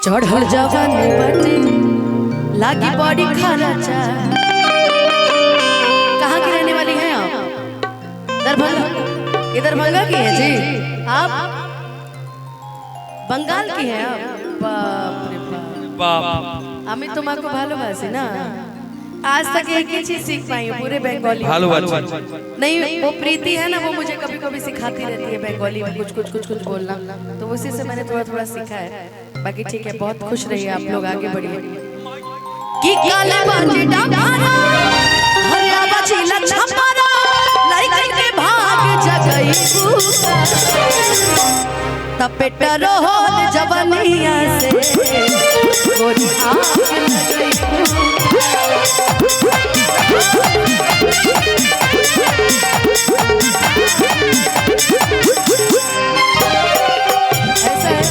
चढ़ल जवानी बटे लागी बॉडी खराचा। कहाँ की रहने वाली हैं आप? दरभंगा। ये दरभंगा की है जी? आप बंगाल की हैं आप? बाप रे बाप। আমি তোমাকে ভালোবাসি না। आज तक एक ही चीज सीख पाई हूँ पूरे बंगाली नहीं, वो प्रीति है ना, वो मुझे कभी कभी सिखाती रहती है बंगाली में कुछ कुछ कुछ कुछ बोलना, तो उसी से मैंने थोड़ा थोड़ा सीखा है। बाकी ठीक है, बहुत खुश रहिए आप लोग, आगे बढ़िए। कि काले बाजे डामारा हरिया बाजी लछमारा लाइक के भाग जगई तपेटा रोहन जवानिया से गोरी आग लगई। ऐसा है,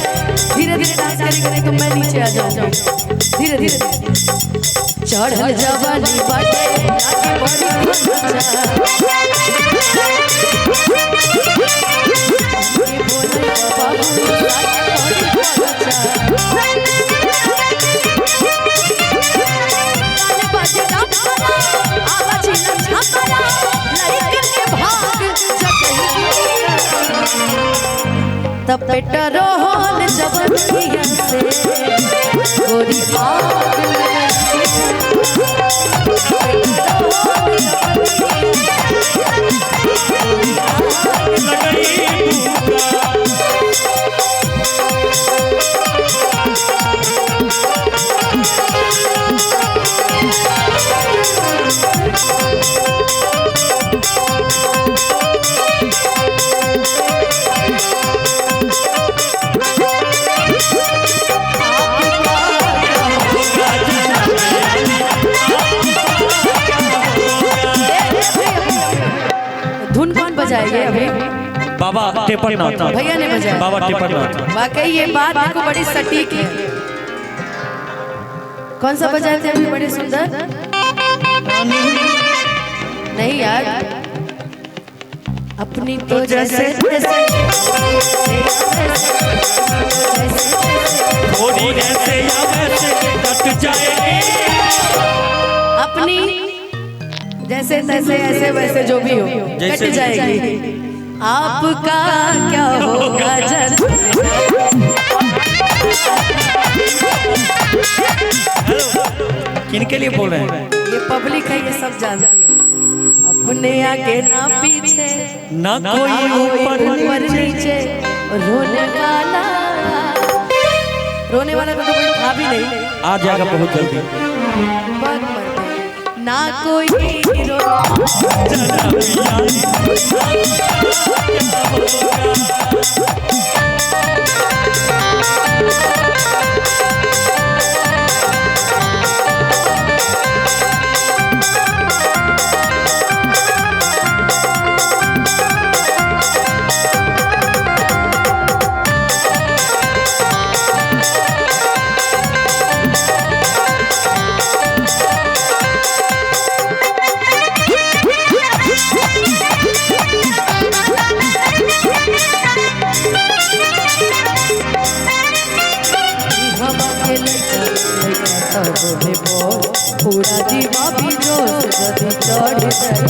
धीरे धीरे डांस करेंगे तो मैं नीचे आ जाऊंगी। धीरे धीरे चढ़ल जवानी बाटे लागे बड़ी खर्चा। ये बोले बाबू लागे बड़ी खर्चा। काले बाजे डामारा आवाज़ लछमारा लाइक के भाग जगई तपेटा रोहन जवानिया से गोरी आग लगई। धुन कौन बजाएंगे अभी? बाबा टेपरनाथ भैया ने बजाया। बाबा टेपरनाथ। वाकई ये बात देखो बड़ी सटीक है। कौन सा बजाए थे अभी? बड़ी सुंदर नहीं यार, अपनी तो जैसे थोड़ी ऐसे या वैसे कट जाएगी, अपनी जैसे तैसे ऐसे वैसे जो भी हो कट जाएगी। आपका क्या होगा जन? किनके लिए बोल रहे हैं? ये पब्लिक है, ये सब जानती है। अपने आगे ना पीछे ना कोई ऊपर नीचे, रोने वाला तो कोई था भी नहीं। आ जाएगा बहुत जल्दी। ना कोई पूरा जीवा भी जोश जदी चढ़ जाए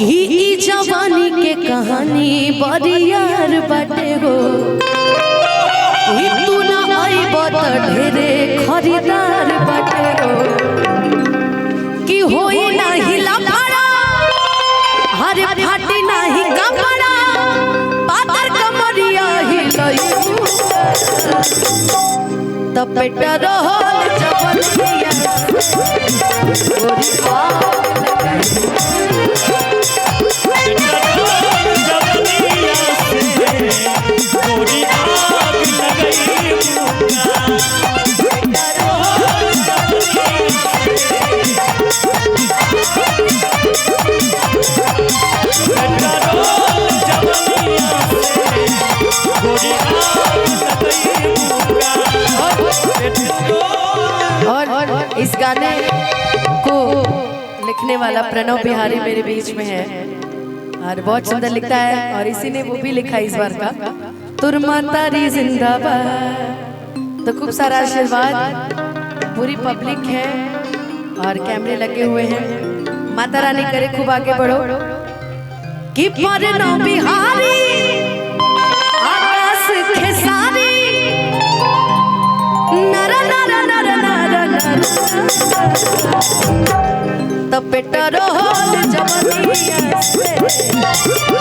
ई जवानी के कहानी बड़ी यार बाटे हो। ई तू ना आइब त ढेरे खरीदार बाटे हो। कि होई ना हिला हरे फाटी नाही कपड़ा पातर कमरिया हिलई तपेटा रोहन जवानिया गोरी आग लगई। और इस गाने को लिखने वाला प्रणव बिहारी मेरे बीच में है और बहुत सुंदर लिखता है। और इसी ने वो भी लिखा इस बार का तुरमा तारी जिंदाबाद। तो खूब सारा आशीर्वाद, पूरी पब्लिक है और कैमरे लगे हुए हैं। माता रानी करे खूब आगे बढ़ो कि प्रणव बिहारी आकाश खेसारी नर नर नर नर नर तो बेटा रोल जवनिया से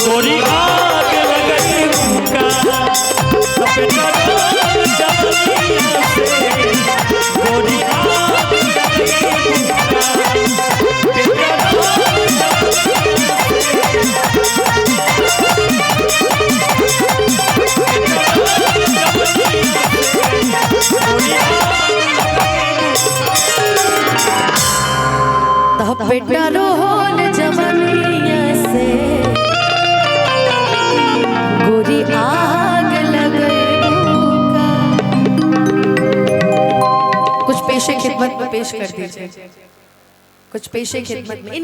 गोरी आग लगई मुका बेटा रोल जवनिया से गोरी आग लगई मुका बेटा रोल तो बेटा रोल जवनिया से गोरी आग लगे मुका। कुछ पेशे खिदमत में पेश कर दीजिए, कुछ पेशे खिदमत में।